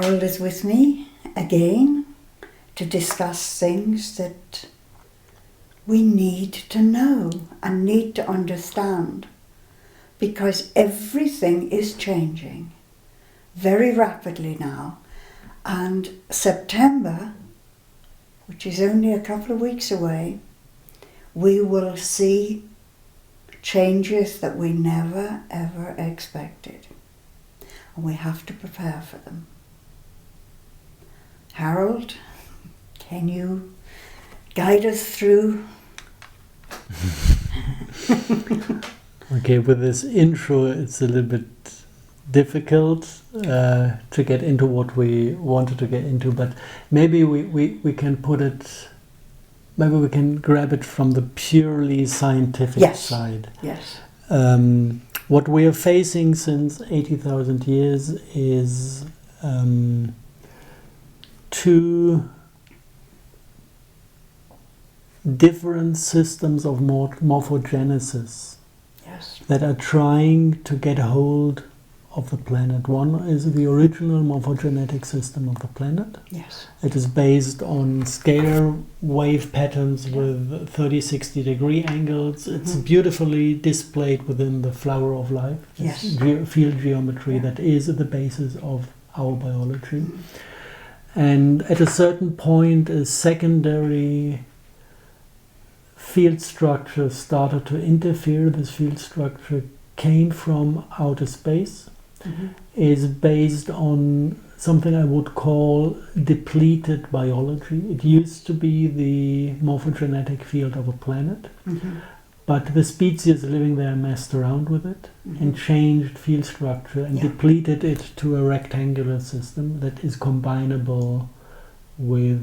Harold is with me again to discuss things that we need to know and need to understand, because everything is changing very rapidly now, and September, which is only a couple of weeks away, we will see changes that we never ever expected, and we have to prepare for them. Harold, can you guide us through? Okay, with this intro, it's a little bit difficult to get into what we wanted to get into, but maybe we can put it, maybe we can grab it from the purely scientific side. Yes. What we are facing since 80,000 years is two different systems of morphogenesis that are trying to get a hold of the planet. One is the original morphogenetic system of the planet. Yes. It is based on scalar wave patterns with 30-60 degree angles. It's beautifully displayed within the flower of life. Yes. Field geometry that is the basis of our biology. And at a certain point, a secondary field structure started to interfere. This field structure came from outer space, is based on something I would call depleted biology. It used to be the morphogenetic field of a planet, but the species living there messed around with it and changed field structure and depleted it to a rectangular system that is combinable with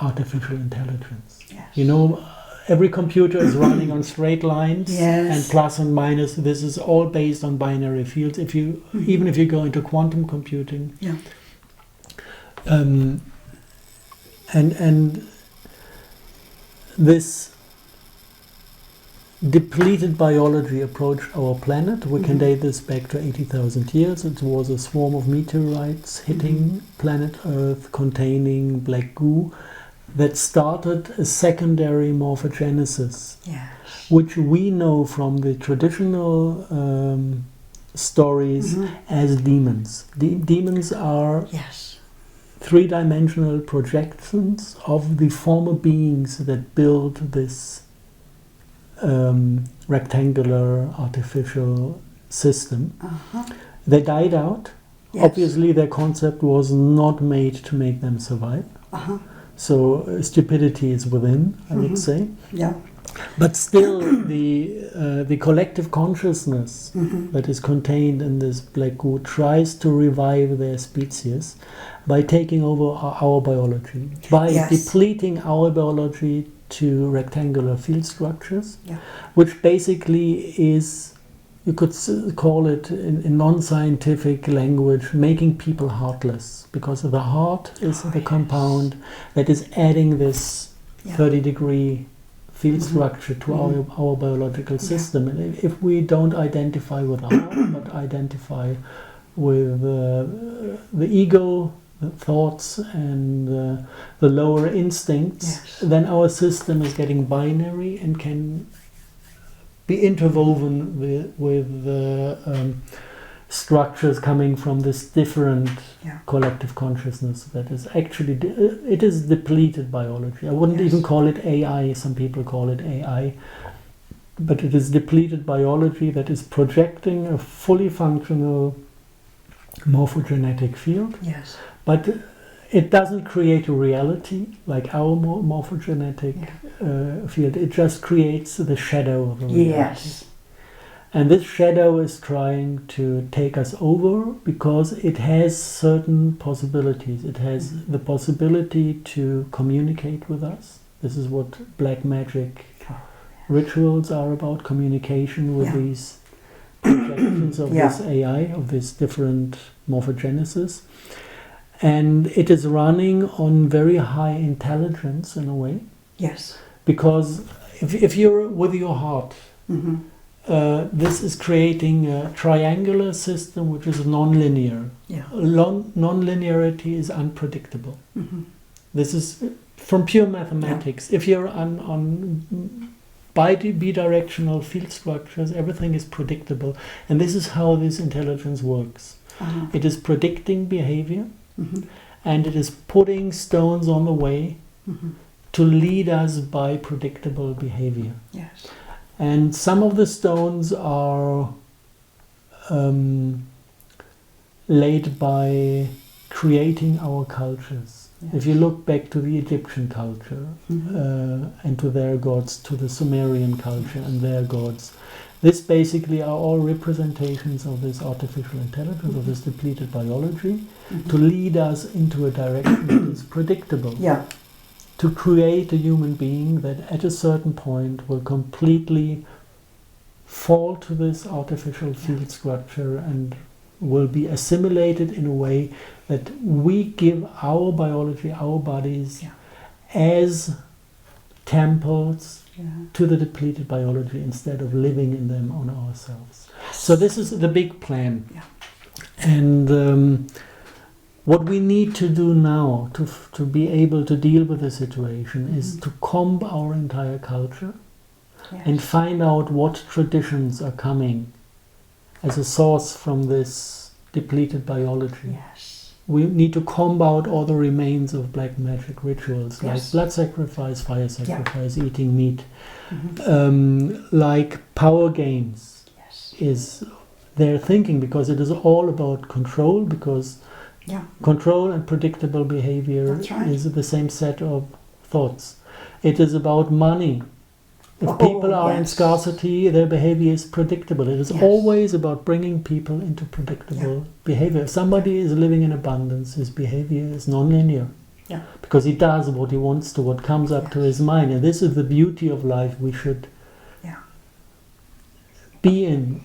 artificial intelligence. Yes. You know, every computer is running on straight lines and plus and minus. This is all based on binary fields. If you even if you go into quantum computing, and this depleted biology approached our planet. We can date this back to 80,000 years. It was a swarm of meteorites hitting planet Earth containing black goo that started a secondary morphogenesis, which we know from the traditional stories as demons. Demons are three-dimensional projections of the former beings that built this rectangular artificial system. They died out. Obviously their concept was not made to make them survive. So stupidity is within, I would say. But still the collective consciousness that is contained in this black goo tries to revive their species by taking over our biology, by depleting our biology to rectangular field structures, which basically is, you could call it in non-scientific language, making people heartless, because the heart is the compound that is adding this 30-degree field structure to our biological system. And if we don't identify with the heart, but identify with the ego, the thoughts and the lower instincts, then our system is getting binary and can be interwoven with structures coming from this different collective consciousness that is actually it is depleted biology. I wouldn't even call it AI. Some people call it AI, but it is depleted biology that is projecting a fully functional morphogenetic field. But it doesn't create a reality like our morphogenetic field. It just creates the shadow of a reality. And this shadow is trying to take us over because it has certain possibilities. It has the possibility to communicate with us. This is what black magic rituals are about, communication with these projections of this AI, of this different morphogenesis. And it is running on very high intelligence in a way. Because if you're with your heart, this is creating a triangular system which is non-linear. Yeah. Non-linearity is unpredictable. This is from pure mathematics. If you're on bidirectional field structures, everything is predictable. And this is how this intelligence works. It is predicting behavior, and it is putting stones on the way to lead us by predictable behavior. Yes. And some of the stones are laid by creating our cultures. Yes. If you look back to the Egyptian culture and to their gods, to the Sumerian culture and their gods, this basically are all representations of this artificial intelligence, of this depleted biology, to lead us into a direction that is predictable. Yeah. To create a human being that at a certain point will completely fall to this artificial field structure and will be assimilated in a way that we give our biology, our bodies, as temples to the depleted biology instead of living in them on ourselves. So this is the big plan. And what we need to do now to be able to deal with the situation is to comb our entire culture and find out what traditions are coming as a source from this depleted biology. Yes. We need to comb out all the remains of black magic rituals, like blood sacrifice, fire sacrifice, eating meat, like power games is their thinking, because it is all about control, because control and predictable behavior is the same set of thoughts. It is about money. If people are in scarcity, their behavior is predictable. It is always about bringing people into predictable behavior. If somebody is living in abundance, his behavior is non-linear. Because he does what he wants to, what comes up to his mind. And this is the beauty of life we should be in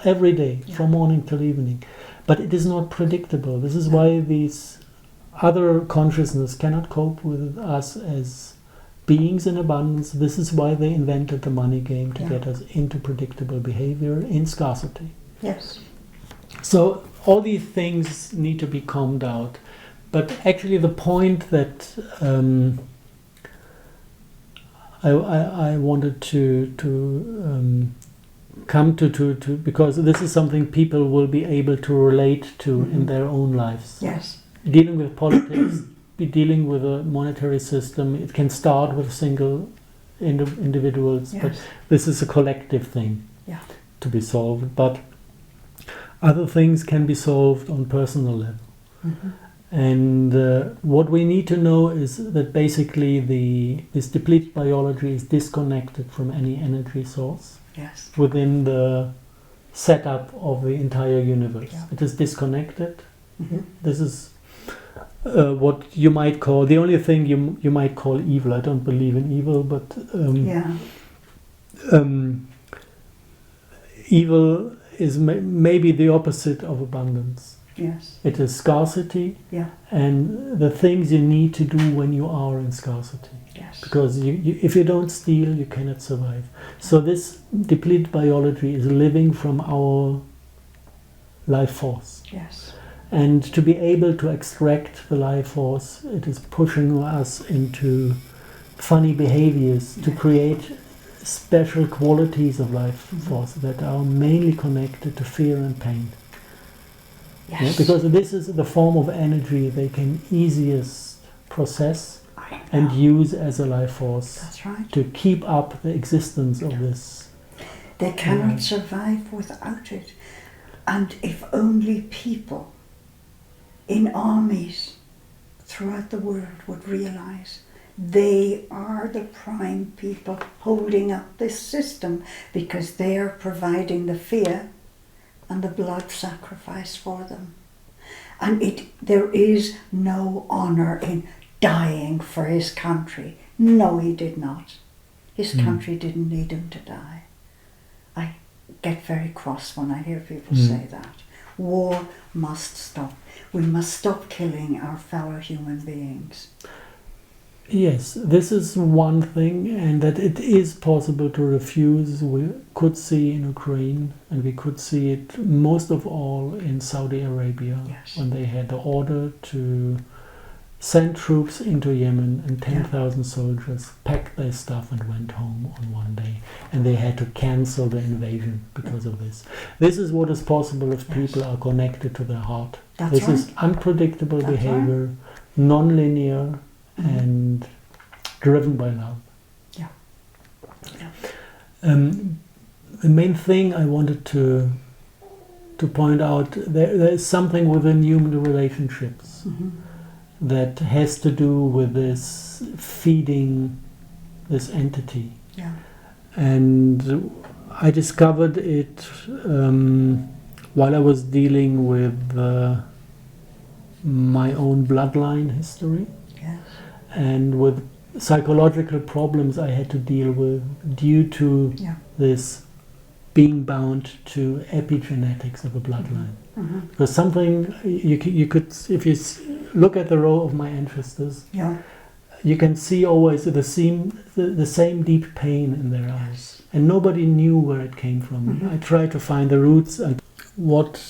every day, from morning till evening. But it is not predictable. This is why these other consciousness cannot cope with us as beings in abundance. This is why they invented the money game, to get us into predictable behavior in scarcity. Yes. So all these things need to be combed out. But actually the point that I wanted to come to because this is something people will be able to relate to in their own lives. Yes. Dealing with politics, dealing with a monetary system, it can start with single individuals, but this is a collective thing to be solved. But other things can be solved on personal level. And what we need to know is that basically this depleted biology is disconnected from any energy source within the setup of the entire universe. It is disconnected. This is what you might call, the only thing you might call evil. I don't believe in evil, but evil is maybe the opposite of abundance. Yes. It is scarcity and the things you need to do when you are in scarcity. Yes. Because if you don't steal, you cannot survive. So this depleted biology is living from our life force. Yes. And to be able to extract the life force, it is pushing us into funny behaviors to create special qualities of life force that are mainly connected to fear and pain. Yes. Because this is the form of energy they can easiest process and use as a life force to keep up the existence of this. They cannot survive without it. And if only people in armies throughout the world would realize they are the prime people holding up this system, because they are providing the fear and the blood sacrifice for them. And there is no honour in dying for his country. No, he did not. His country didn't need him to die. I get very cross when I hear people say that. War must stop. We must stop killing our fellow human beings. Yes, this is one thing, and that it is possible to refuse. We could see in Ukraine, and we could see it most of all in Saudi Arabia, Yes. when they had the order to send troops into Yemen, and 10,000 soldiers packed their stuff and went home on one day, and they had to cancel the invasion because of this. This is what is possible if people are connected to their heart. That's This right. is unpredictable That's behavior, non-linear, Mhm. and driven by love. Yeah. Yeah. The main thing I wanted to point out, there is something within human relationships Mhm. that has to do with this feeding this entity. Yeah. And I discovered it while I was dealing with my own bloodline history, Yes. and with psychological problems I had to deal with due to Yeah. this being bound to epigenetics of a bloodline. Mhm. Because something you could, if you look at the row of my ancestors, Yeah. you can see always the same deep pain in their eyes, and nobody knew where it came from. Mhm. I tried to find the roots, and what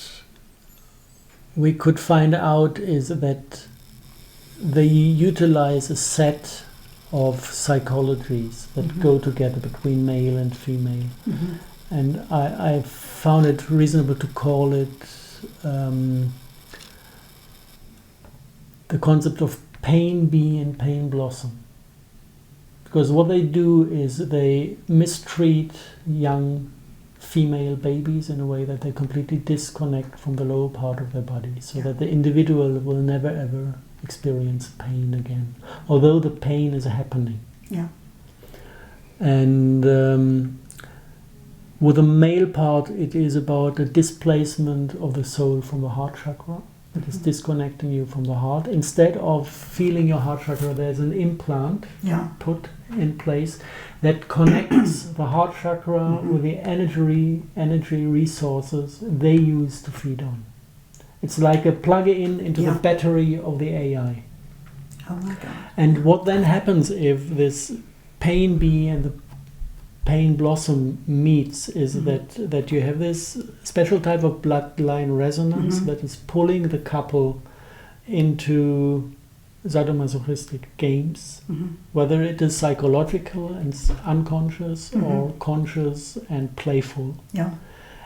we could find out is that they utilize a set of psychologies that Mhm. go together between male and female. Mhm. And I found it reasonable to call it the concept of pain bee and pain blossom. Because what they do is they mistreat young female babies in a way that they completely disconnect from the lower part of their body, so that the individual will never ever experience pain again, although the pain is happening. Yeah. And with the male part, it is about the displacement of the soul from the heart chakra. It is disconnecting you from the heart. Instead of feeling your heart chakra, there's an implant Yeah. put in place that connects the heart chakra with the energy resources they use to feed on. It's like a plug-in into the battery of the AI. Oh my God. And what then happens if this pain bee and the pain blossom meets is that you have this special type of bloodline resonance that is pulling the couple into sadomasochistic games, whether it is psychological and unconscious or conscious and playful. Yeah.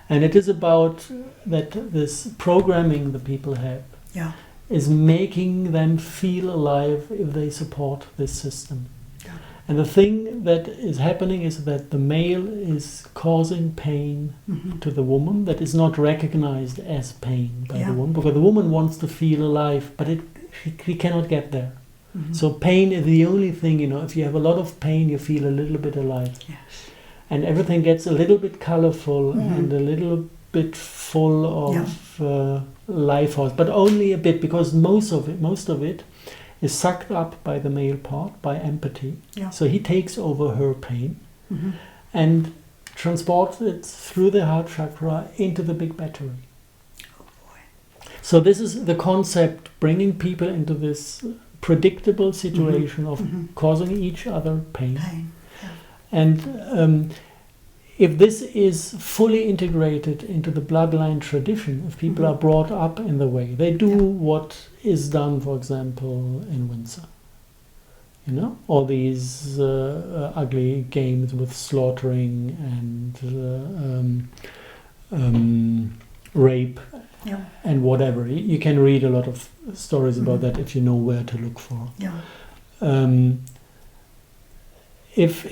And it is about that this programming the people have Yeah. is making them feel alive if they support this system. Yeah. And the thing that is happening is that the male is causing pain to the woman that is not recognized as pain by the woman, because the woman wants to feel alive, but she cannot get there. So pain is the only thing, if you have a lot of pain, you feel a little bit alive. Yes. And everything gets a little bit colorful and a little bit full of life force, but only a bit, because most of it is sucked up by the male part, by empathy. Yeah. So he takes over her pain and transports it through the heart chakra into the big battery. Oh boy. So this is the concept, bringing people into this predictable situation of causing each other pain. Pain. Yeah. And if this is fully integrated into the bloodline tradition, if people are brought up in the way, they do what is done, for example, in Windsor. All these ugly games with slaughtering and rape and whatever. You can read a lot of stories about that if you know where to look for. Yeah. If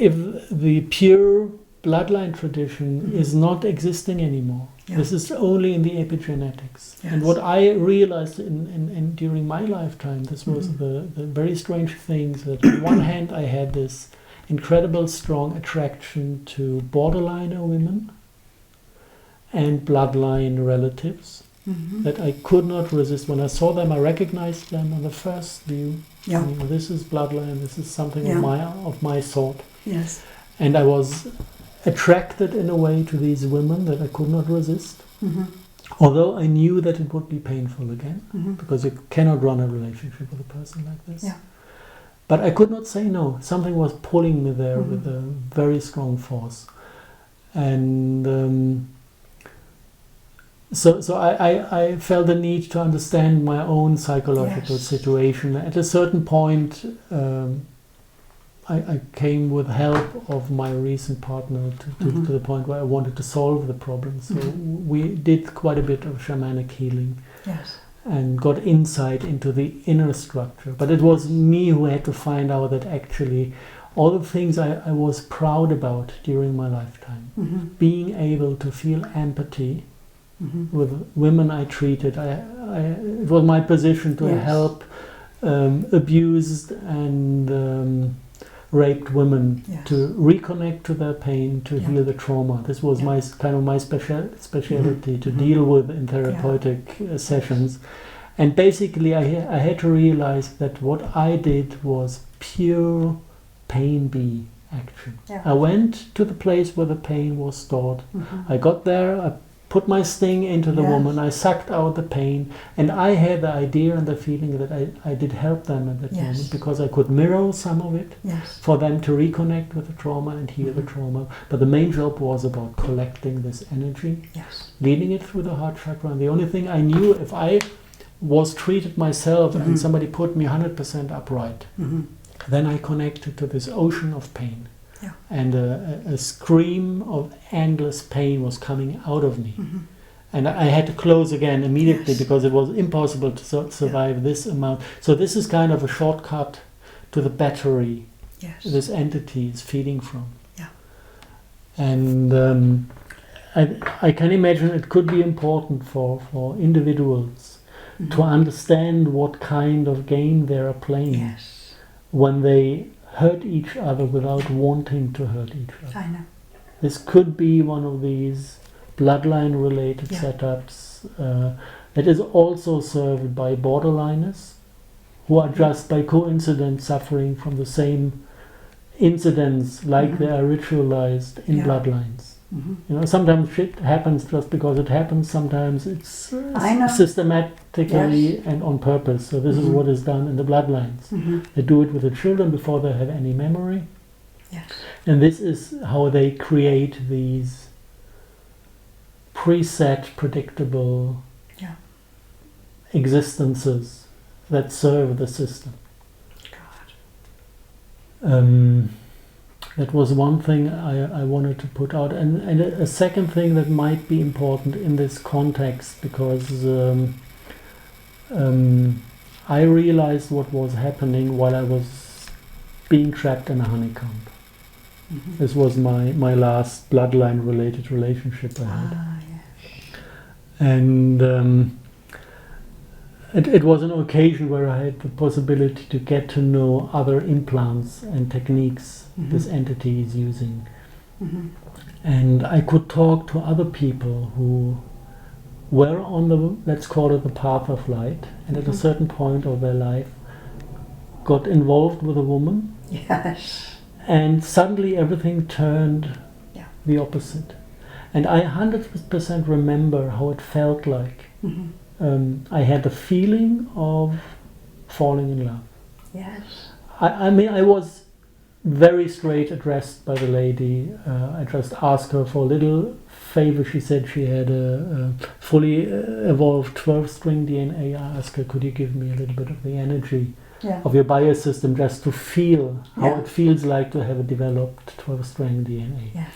the pure bloodline tradition is not existing anymore, this is only in the epigenetics. Yes. And what I realized in during my lifetime, this was the very strange things, that on one hand I had this incredible strong attraction to borderliner women and bloodline relatives that I could not resist. When I saw them, I recognized them on the first view. Yeah. This is bloodline, this is something Yeah. of my sort. Yes. And I was attracted in a way to these women that I could not resist. Although I knew that it would be painful again, because you cannot run a relationship with a person like this. Yeah. But I could not say no. Something was pulling me there with a very strong force. And so I felt the need to understand my own psychological situation. At a certain point, I came with help of my recent partner to the point where I wanted to solve the problem. So we did quite a bit of shamanic healing. Yes. And got insight into the inner structure. But it was me who had to find out that actually all the things I was proud about during my lifetime, being able to feel empathy with women I treated, it was my position to help abused and raped women to reconnect to their pain, to heal the trauma. This was my specialty to deal with in therapeutic sessions. And basically I had to realize that what I did was pure pain bee action. I went to the place where the pain was stored. I got there, I put my sting into the woman, I sucked out the pain, and I had the idea and the feeling that I did help them at that moment, because I could mirror some of it for them to reconnect with the trauma and heal the trauma. But the main job was about collecting this energy, leading it through the heart chakra. And the only thing I knew, if I was treated myself and somebody put me 100% upright, then I connected to this ocean of pain. And a scream of endless pain was coming out of me. And I had to close again immediately because it was impossible to survive this amount. So this is kind of a shortcut to the battery this entity is feeding from. And I can imagine it could be important for individuals to understand what kind of game they are playing when they hurt each other without wanting to hurt each other. I know. This could be one of these bloodline-related setups that is also served by borderliners who are just by coincidence suffering from the same incidents, like they are ritualized in bloodlines. You know, sometimes shit happens just because it happens. Sometimes it's systematically and on purpose. So this is what is done in the bloodlines. They do it with the children before they have any memory. And this is how they create these preset, predictable existences that serve the system. That was one thing I wanted to put out. And a second thing that might be important in this context, because I realized what was happening while I was being trapped in a honeycomb. This was my last bloodline-related relationship I had. And it was an occasion where I had the possibility to get to know other implants and techniques this entity is using. And I could talk to other people who were on the, let's call it the path of light, and at a certain point of their life got involved with a woman. And suddenly everything turned the opposite. And I 100% remember how it felt like. I had the feeling of falling in love. I mean, I was very straight addressed by the lady. I just asked her for a little favor. She said she had a fully evolved 12-string DNA. I asked her, could you give me a little bit of the energy of your biosystem just to feel how it feels like to have a developed 12-string DNA.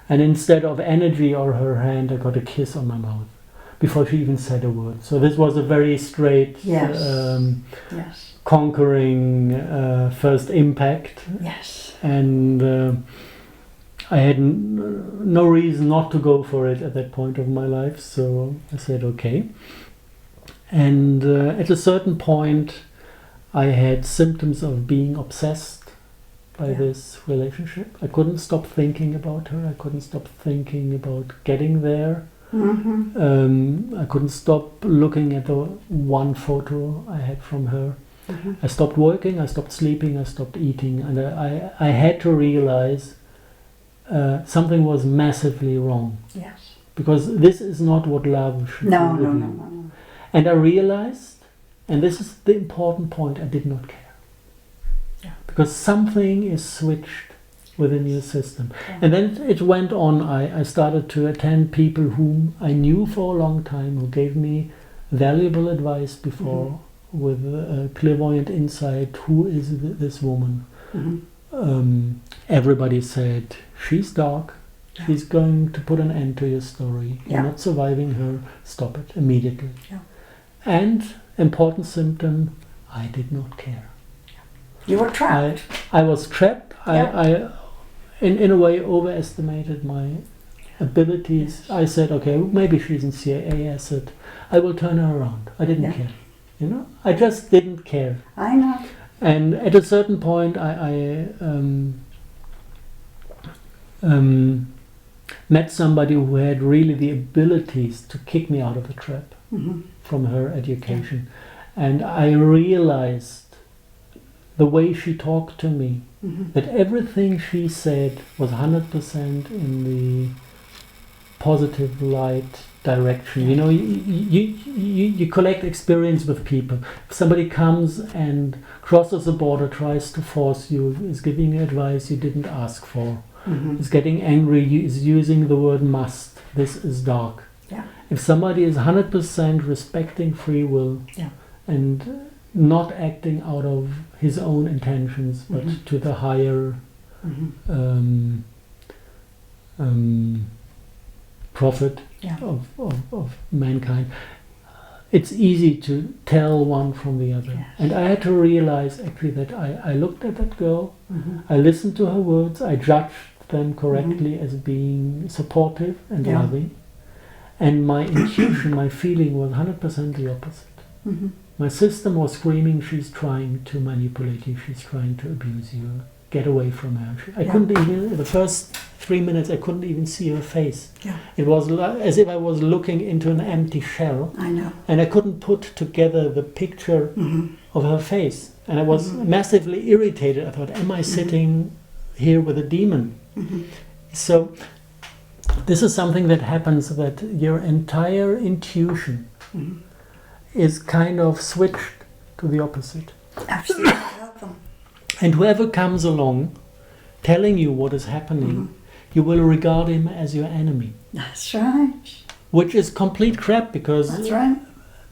And instead of energy or her hand, I got a kiss on my mouth before she even said a word. So this was a very straight, conquering first impact. And I had no reason not to go for it at that point of my life, so I said okay. And at a certain point I had symptoms of being obsessed by this relationship. I couldn't stop thinking about her. I couldn't stop thinking about getting there. I couldn't stop looking at the one photo I had from her. I stopped working, I stopped sleeping, I stopped eating, and I had to realize something was massively wrong. Because this is not what love should be. No. And I realized, and this is the important point, I did not care. because something is switched within your system. And then it went on. I started to attend people whom I knew for a long time, who gave me valuable advice before, with clairvoyant insight. Who is this woman? Everybody said, she's dark, she's going to put an end to your story, you're not surviving her, stop it immediately. And important symptom, I did not care. You were trapped. I was trapped. I in a way overestimated my abilities. I said, okay, maybe she's in CIA. I said, I will turn her around. I didn't care. You know, I just didn't care. I know. And at a certain point, I met somebody who had really the abilities to kick me out of the trap from her education. And I realized the way she talked to me, that everything she said was 100% in the positive light direction. You know, you collect experience with people. If somebody comes and crosses the border, tries to force you, is giving you advice you didn't ask for, is getting angry, is using the word must, this is dark. If somebody is 100% respecting free will and not acting out of his own intentions, but to the higher profit of mankind, it's easy to tell one from the other. And I had to realize actually that I looked at that girl, I listened to her words, I judged them correctly as being supportive and loving, and my intuition, my feeling was 100% the opposite. My system was screaming, she's trying to manipulate you, she's trying to abuse you, get away from her. I couldn't even, the first 3 minutes, I couldn't even see her face. It was as if I was looking into an empty shell. I know. And I couldn't put together the picture of her face. And I was massively irritated. I thought, am I sitting here with a demon? So this is something that happens, that your entire intuition is kind of switched to the opposite. Absolutely. And whoever comes along telling you what is happening, you will regard him as your enemy. That's right. Which is complete crap, because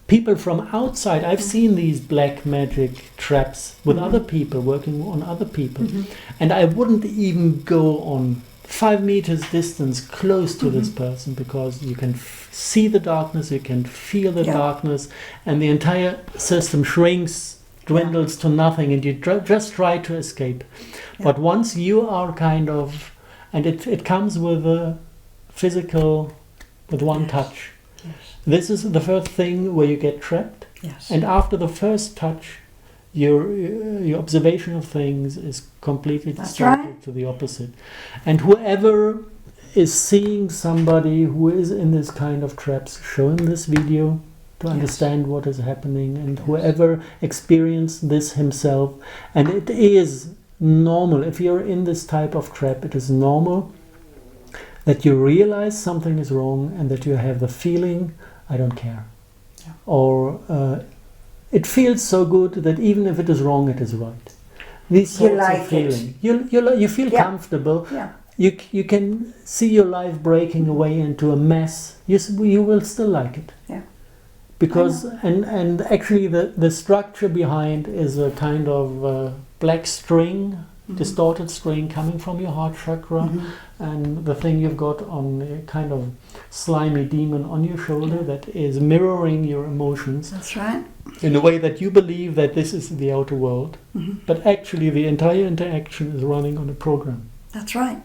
people from outside, I've seen these black magic traps with other people, working on other people, and I wouldn't even go on 5 meters distance close to this person, because you can see the darkness, you can feel the darkness, and the entire system shrinks, dwindles to nothing, and you just try to escape. But once you are kind of, and it comes with a physical, with one touch. This is the first thing where you get trapped, and after the first touch, your observation of things is completely distorted to the opposite. And whoever is seeing somebody who is in this kind of traps, show him this video to understand what is happening, and whoever experienced this himself. And it is normal, if you're in this type of trap, it is normal that you realize something is wrong and that you have the feeling, I don't care. Or it feels so good that even if it is wrong, it is right. These sorts of feeling. You feel comfortable. You can see your life breaking away into a mess. You will still like it. Because and actually the structure behind is a kind of black string, distorted string coming from your heart chakra, and the thing you've got on a kind of slimy demon on your shoulder that is mirroring your emotions. That's right. In a way that you believe that this is the outer world, but actually the entire interaction is running on a program. That's right.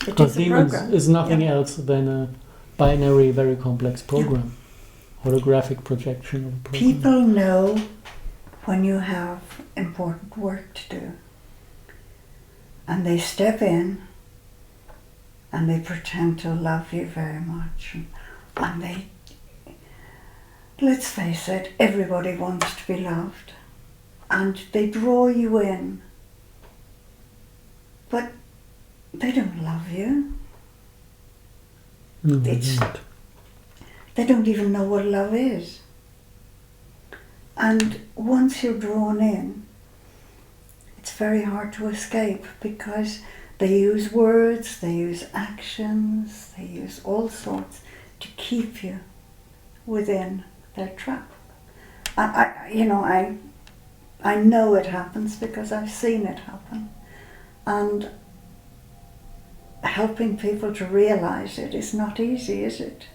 Because demons is nothing else than a binary, very complex program. Holographic projection of a program. People know when you have important work to do, and they step in and they pretend to love you very much, and they, let's face it, everybody wants to be loved, and they draw you in, but they don't love you. No, they don't. They don't even know what love is. And once you're drawn in, it's very hard to escape because they use words, they use actions, they use all sorts to keep you within their trap. I know it happens because I've seen it happen. And helping people to realize it is not easy, is it?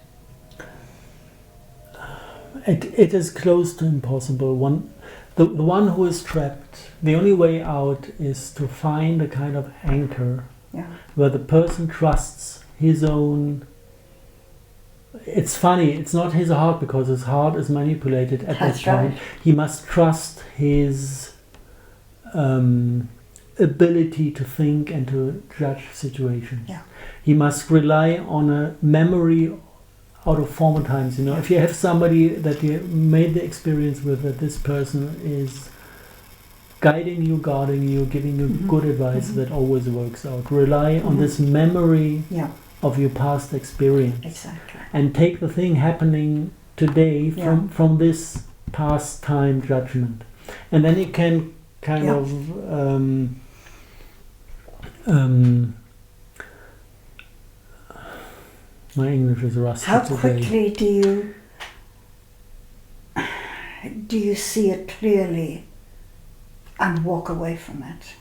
It is close to impossible. The one who is trapped, the only way out is to find a kind of anchor where the person trusts his own. It's funny, it's not his heart because his heart is manipulated at that point. He must trust his ability to think and to judge situations. Yeah. He must rely on a memory out of former times. If you have somebody that you made the experience with, that this person is guiding you, guarding you, giving you good advice, that always works out. Rely on this memory of your past experience. Exactly. And take the thing happening today from this past time judgment. And then you can kind of my English is rusty How today. quickly do you see it clearly and walk away from it?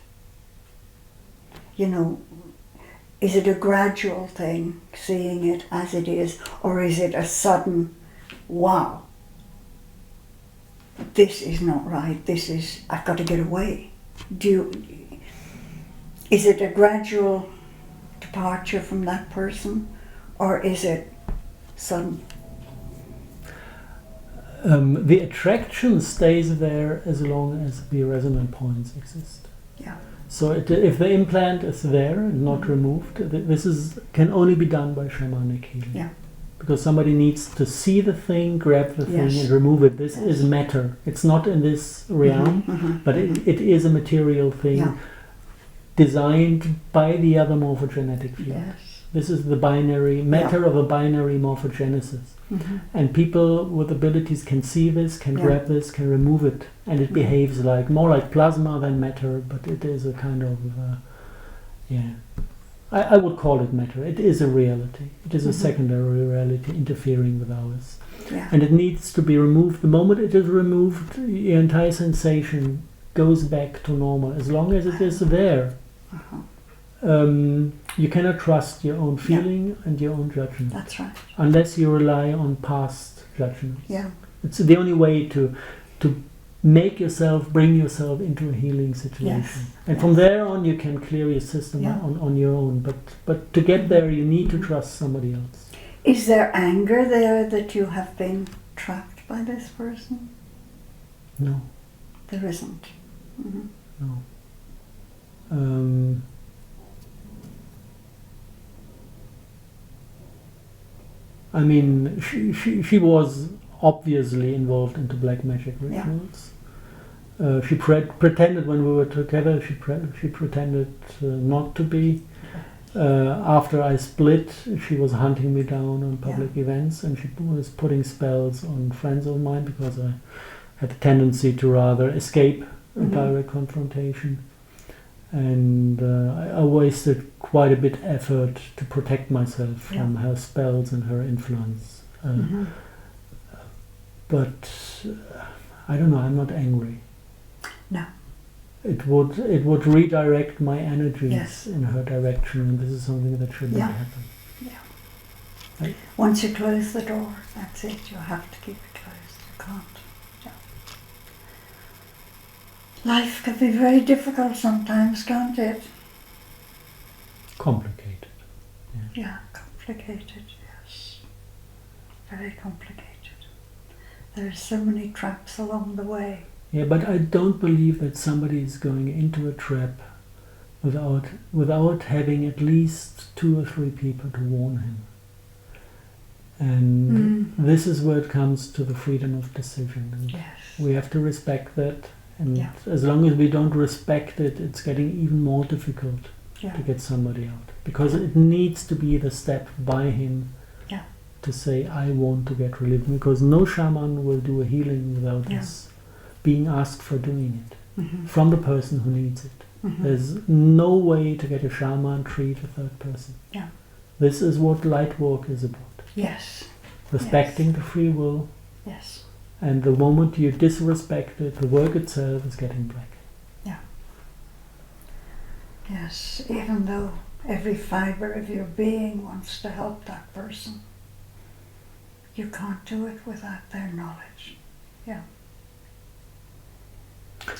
Is it a gradual thing, seeing it as it is, or is it a sudden, wow, this is not right, I've got to get away? Is it a gradual departure from that person, or is it sudden? The attraction stays there as long as the resonant points exist. Yeah. So if the implant is there and not removed, this can only be done by shamanic healing. Yeah. Because somebody needs to see the thing, grab the thing and remove it. This is matter. It's not in this realm, but it is a material thing designed by the other morphogenetic field. Yes. This is the binary matter of a binary morphogenesis. And people with abilities can see this, can grab this, can remove it, and it behaves more like plasma than matter, but it is a kind of I would call it matter. It is a reality. It is a secondary reality interfering with ours. And it needs to be removed. The moment it is removed, your entire sensation goes back to normal. As long as it is there, you cannot trust your own feeling and your own judgment. That's right. Unless you rely on past judgments. Yeah. It's the only way to bring yourself into a healing situation. Yes. And from there on you can clear your system on your own. But to get there you need to trust somebody else. Is there anger there that you have been trapped by this person? No. There isn't. No. I mean, she was obviously involved into black magic rituals. She pretended when we were together. She pretended not to be. After I split, she was hunting me down on public events, and she was putting spells on friends of mine because I had a tendency to rather escape a direct confrontation. And I wasted quite a bit of effort to protect myself from her spells and her influence. But I don't know, I'm not angry. No. It would redirect my energies in her direction, and this is something that should not happen. Yeah. Right? Once you close the door, that's it. You have to keep it closed. You can't. Life can be very difficult sometimes, can't it? Complicated. Yeah, complicated, yes. Very complicated. There are so many traps along the way. Yeah, but I don't believe that somebody is going into a trap without having at least 2 or 3 people to warn him. And this is where it comes to the freedom of decision. And we have to respect that. And as long as we don't respect it, it's getting even more difficult to get somebody out. Because it needs to be the step by him to say, I want to get relief. Because no shaman will do a healing without us being asked for doing it from the person who needs it. Mm-hmm. There's no way to get a shaman treat a third person. Yeah. This is what light work is about. Yes. Respecting the free will, Yes. and the moment you disrespect it, the work itself is getting black. Yes. Even though every fibre of your being wants to help that person, you can't do it without their knowledge. Yeah.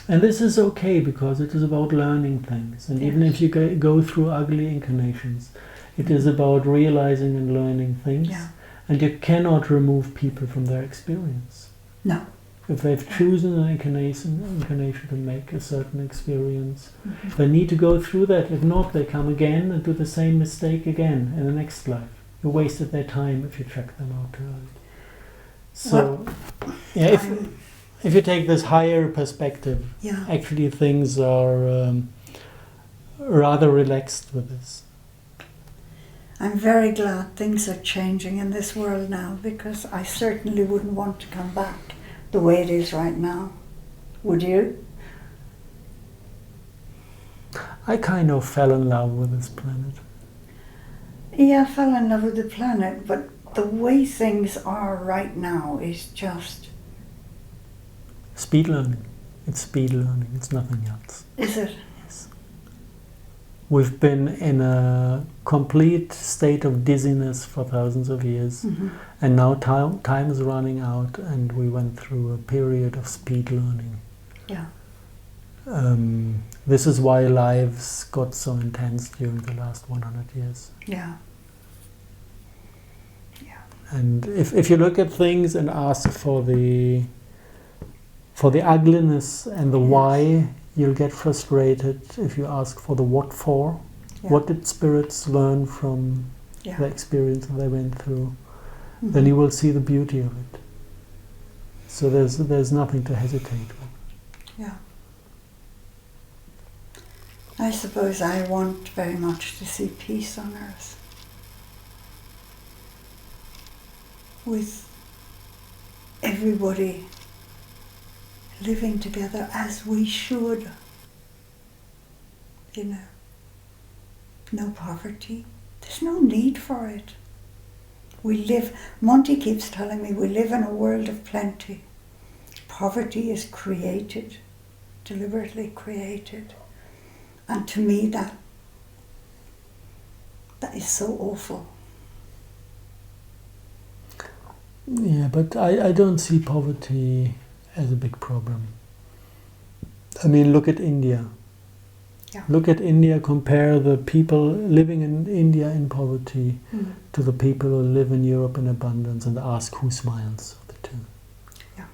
And this is okay because it is about learning things. And even if you go through ugly incarnations, it is about realizing and learning things. Yeah. And you cannot remove people from their experience. No. If they've chosen an incarnation to make a certain experience, Mm-hmm. they need to go through that. If not, they come again and do the same mistake again in the next life. You wasted their time if you check them out too early. So, if you take this higher perspective, Yeah. actually things are rather relaxed with this. I'm very glad things are changing in this world now, because I certainly wouldn't want to come back the way it is right now. Would you? I kind of fell in love with this planet. Yeah, I fell in love with the planet, but the way things are right now is just... Speed learning. It's speed learning. It's nothing else. Is it? Yes. We've been in a complete state of dizziness for thousands of years, Mm-hmm. and now time is running out, and we went through a period of speed learning. Yeah. This is why lives got so intense during the last 100 years. Yeah. And if you look at things and ask for the ugliness and the Yes. why, you'll get frustrated. If you ask for the what for, Yeah. what did spirits learn from Yeah. the experience that they went through, Mm-hmm. then you will see the beauty of it. So there's nothing to hesitate with. Yeah. I suppose I want very much to see peace on earth. With everybody living together as we should. You know, no poverty. There's no need for it. Monty keeps telling me we live in a world of plenty. Poverty is created, deliberately created. And to me that is so awful. Yeah, but I don't see poverty as a big problem. I mean, look at India. Yeah. Look at India, compare the people living in India in poverty to the people who live in Europe in abundance, and ask who smiles of the two. Yeah.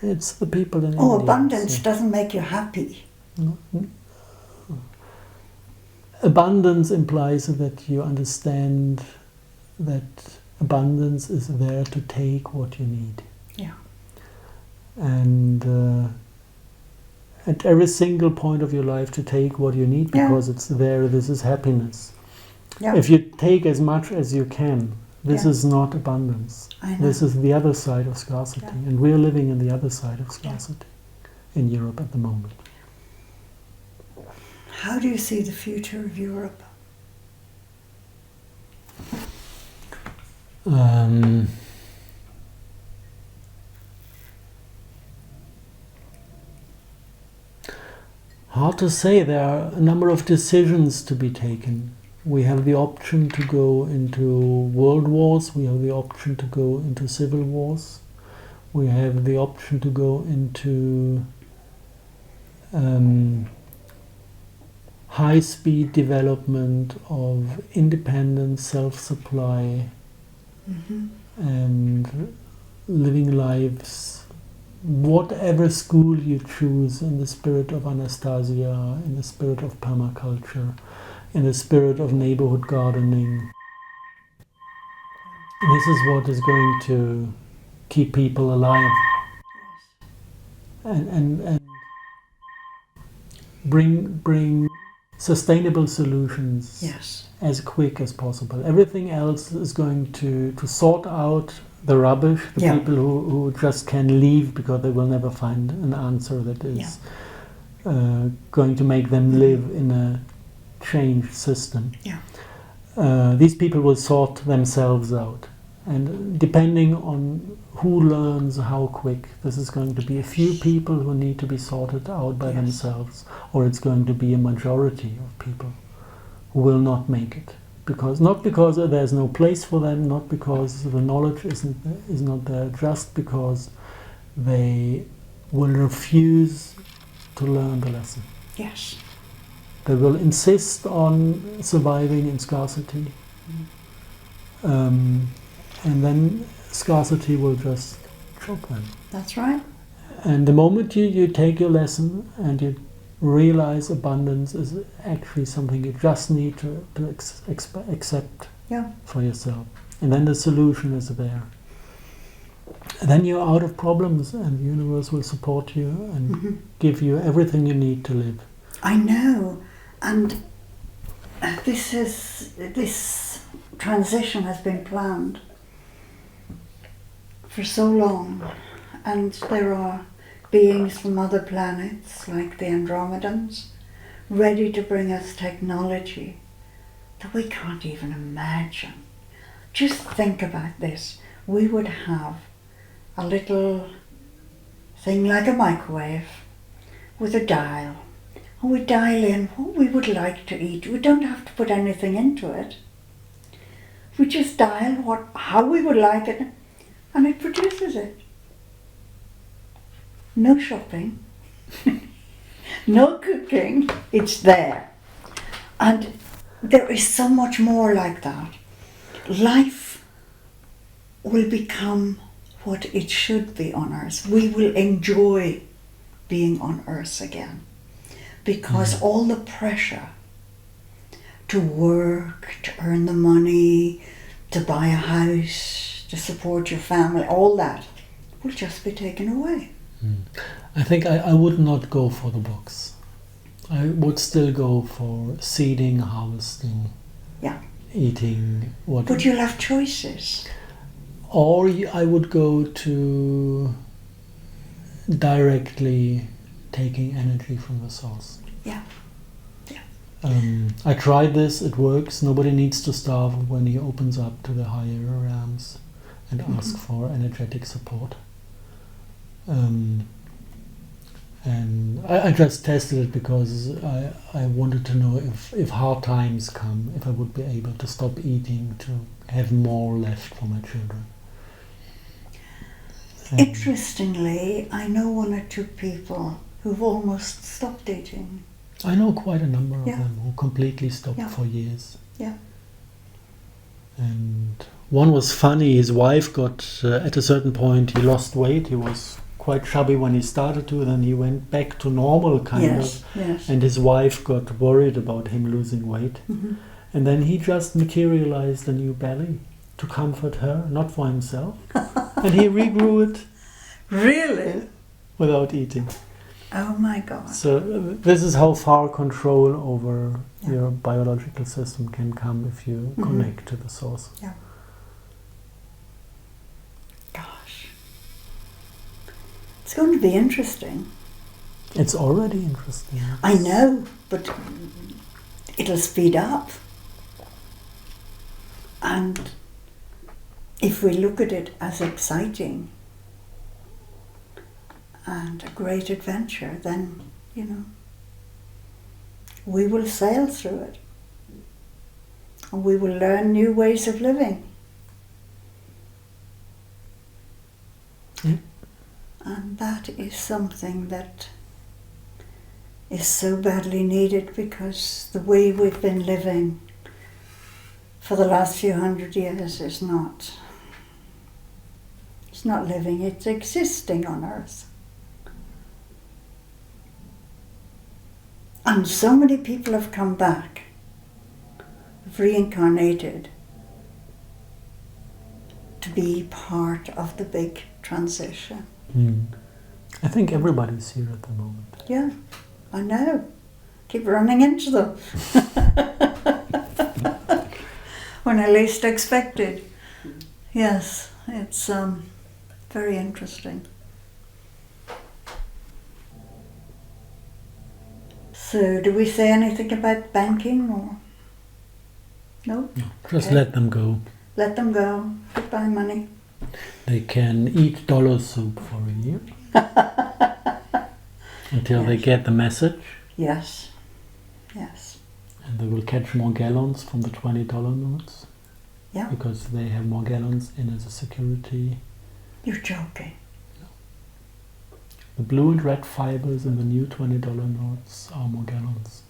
It's the people in India. Oh, abundance so- doesn't make you happy. No. Abundance implies that you understand that abundance is there to take what you need. Yeah. And at every single point of your life to take what you need because it's there. This is happiness. Yeah. If you take as much as you can, this Yeah. is not abundance. I know. This is the other side of scarcity. Yeah. And we're living in the other side of scarcity in Europe at the moment. How do you see the future of Europe? Hard to say. There are a number of decisions to be taken. We have the option to go into world wars. We have the option to go into civil wars. We have the option to go into high-speed development of independent self-supply and living lives, whatever school you choose, in the spirit of Anastasia, in the spirit of permaculture, in the spirit of neighborhood gardening. This is what is going to keep people alive and bring sustainable solutions as quick as possible. Everything else is going to sort out the rubbish, the people who just can leave because they will never find an answer that is going to make them live in a changed system. Yeah. These people will sort themselves out. And depending on who learns how quick, this is going to be a few people who need to be sorted out by themselves, or it's going to be a majority of people who will not make it. Not because there's no place for them, not because the knowledge is not there, just because they will refuse to learn the lesson. Yes. They will insist on surviving in scarcity. And then scarcity will just choke them. That's right. And the moment you take your lesson and you realize abundance is actually something you just need to accept for yourself. And then the solution is there. And then you're out of problems, and the universe will support you and give you everything you need to live. I know. And this transition has been planned for so long, and there are beings from other planets like the Andromedans ready to bring us technology that we can't even imagine. Just think about this. We would have a little thing like a microwave with a dial, and we dial in what we would like to eat. We don't have to put anything into it. We just dial how we would like it, and it produces it. No shopping, no cooking, it's there. And there is so much more like that. Life will become what it should be on Earth. We will enjoy being on Earth again, because all the pressure to work, to earn the money, to buy a house, to support your family, all that will just be taken away. I think I would not go for the box. I would still go for seeding, harvesting, eating. But you'll have choices. Or I would go to directly taking energy from the source. I tried this, it works. Nobody needs to starve when he opens up to the higher realms and asks for energetic support. And I just tested it because I wanted to know if hard times come, if I would be able to stop eating to have more left for my children. Interestingly, I know one or two people who've almost stopped eating. I know quite a number of them who completely stopped for years. And one was funny. His wife got, at a certain point, he lost weight. He was quite chubby when he started to, then he went back to normal kind of. And his wife got worried about him losing weight. And then he just materialized a new belly to comfort her, not for himself. And he regrew it. Really? Without eating. Oh my God. So this is how far control over your biological system can come if you connect to the source. Gosh. It's going to be interesting. It's already interesting. I know, but it'll speed up. And if we look at it as exciting and a great adventure, then, we will sail through it. And we will learn new ways of living. And that is something that is so badly needed, because the way we've been living for the last few hundred years is not. It's not living, it's existing on Earth. And so many people have come back, have reincarnated to be part of the big transition. I think everybody's here at the moment. Yeah, I know. Keep running into them. When I least expected. Yes, it's very interesting. So, do we say anything about banking or no? No, just Okay. let them go. Let them go. Goodbye, money. They can eat dollar soup for a year until they Yes. get the message, Yes. Yes. and they will catch more gallons from the $20 notes. Yeah. Because they have more gallons in as a security. You're joking. The blue and red fibers in the new $20 notes are more gallons.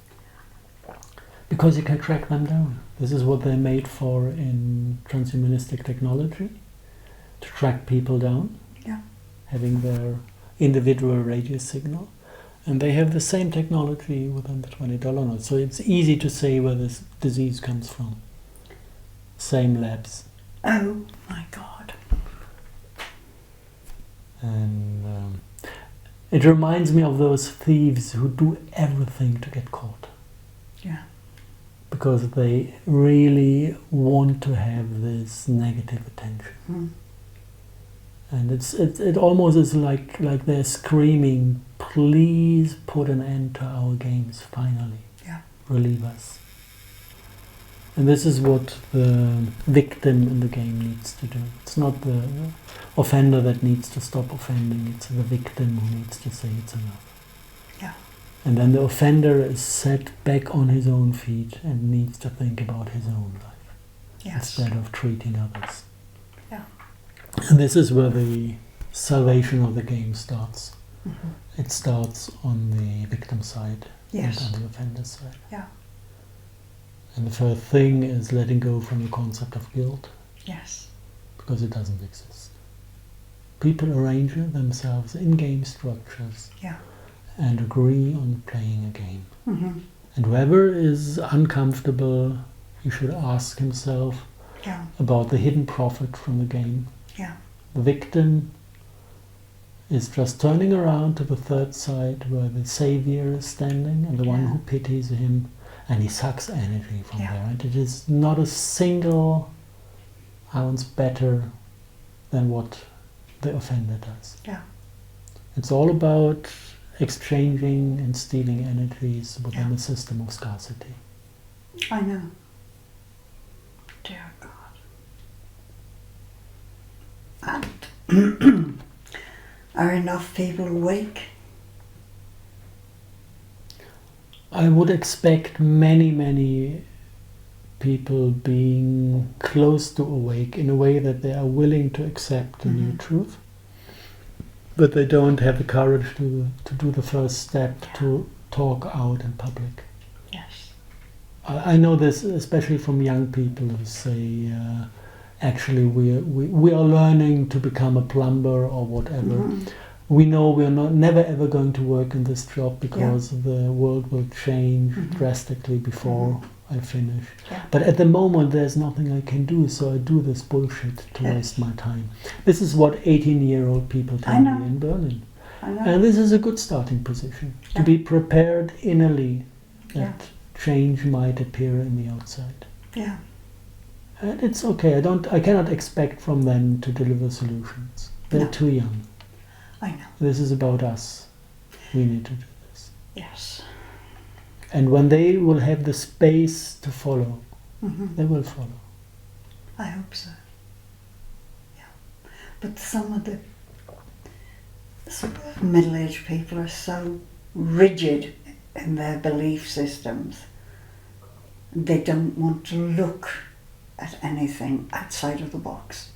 Because you can track them down. This is what they're made for in transhumanistic technology, to track people down, Yeah. having their individual radio signal. And they have the same technology within the $20 note. So it's easy to say where this disease comes from. Same labs. Oh my God. And it reminds me of those thieves who do everything to get caught. Yeah. Because they really want to have this negative attention. Mm. And it almost is like they're screaming, please put an end to our games, finally. Yeah. Relieve us. And this is what the victim in the game needs to do. It's not the offender that needs to stop offending, it's the victim who needs to say it's enough. Yeah. And then the offender is set back on his own feet and needs to think about his own life Yes. instead of treating others. Yeah. And this is where the salvation of the game starts. Mhm. It starts on the victim side Yes. and on the offender side. Yeah. And the first thing is letting go from the concept of guilt, Yes. because it doesn't exist. People arrange themselves in game structures Yeah. and agree on playing a game. Mm-hmm. And whoever is uncomfortable, he should ask himself Yeah. about the hidden profit from the game. Yeah. The victim is just turning around to the third side where the savior is standing and the one Yeah. who pities him, and he sucks energy from Yeah. there. And it is not a single ounce better than what the offender does. Yeah. It's all about exchanging and stealing energies within Yeah. a system of scarcity. I know. Dear God. And are enough people awake? I would expect many people being close to awake in a way that they are willing to accept the new Mhm. truth, but they don't have the courage to do the first step, to talk out in public. Yes. I know this especially from young people who say, actually we are learning to become a plumber or whatever. Mhm. We know we're never ever going to work in this job because the world will change Mhm. drastically before I finish. Yeah. But at the moment there's nothing I can do, so I do this bullshit to Yes. waste my time. This is what 18-year-old people tell I know. me in Berlin. I know. And this is a good starting position, to Yeah. be prepared innerly that Yeah. change might appear in the outside. Yeah. And it's okay. I cannot expect from them to deliver solutions. They're No. too young. I know. This is about us. We need to do this. Yes. And when they will have the space to follow, Hmm. they will follow. I hope so. Yeah. But some of the sort of middle-aged people are so rigid in their belief systems. They don't want to look at anything outside of the box.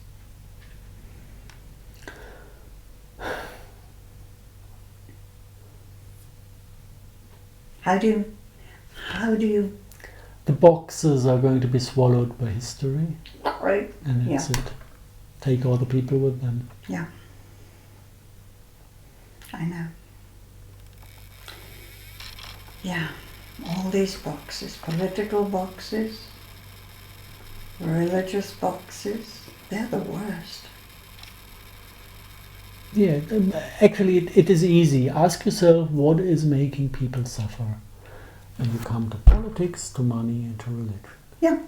How do you, The boxes are going to be swallowed by history, right? and that's it. Take all the people with them. Yeah. I know. Yeah, all these boxes, political boxes, religious boxes, they're the worst. Yeah, actually it is easy. Ask yourself what is making people suffer. And you come to politics, to money, and to religion. Yeah,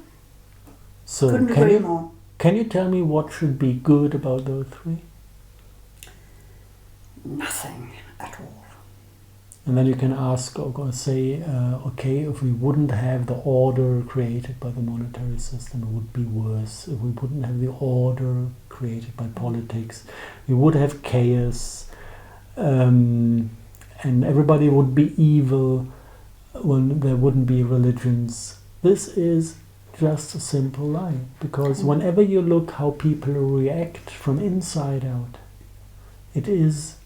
So couldn't can agree you, more. can you tell me what should be good about those three? Nothing at all. And then you can ask or say, okay, if we wouldn't have the order created by the monetary system, it would be worse. If we wouldn't have the order created by politics, we would have chaos, and everybody would be evil when there wouldn't be religions. This is just a simple lie, because whenever you look how people react from inside out, it is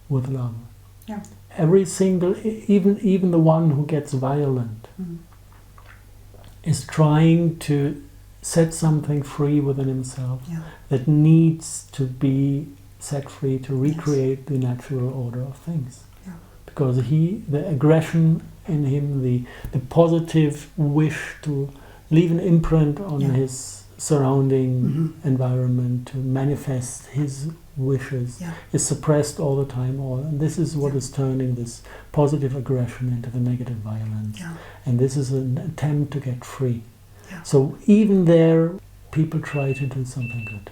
with love. Yeah. Every single, even the one who gets violent, is trying to set something free within himself that needs to be set free to recreate the natural order of things. Yeah. Because the aggression in him, the positive wish to leave an imprint on his surrounding environment, to manifest his wishes, is suppressed all the time. And this is what is turning this positive aggression into the negative violence. Yeah. And this is an attempt to get free. Yeah. So even there, people try to do something good.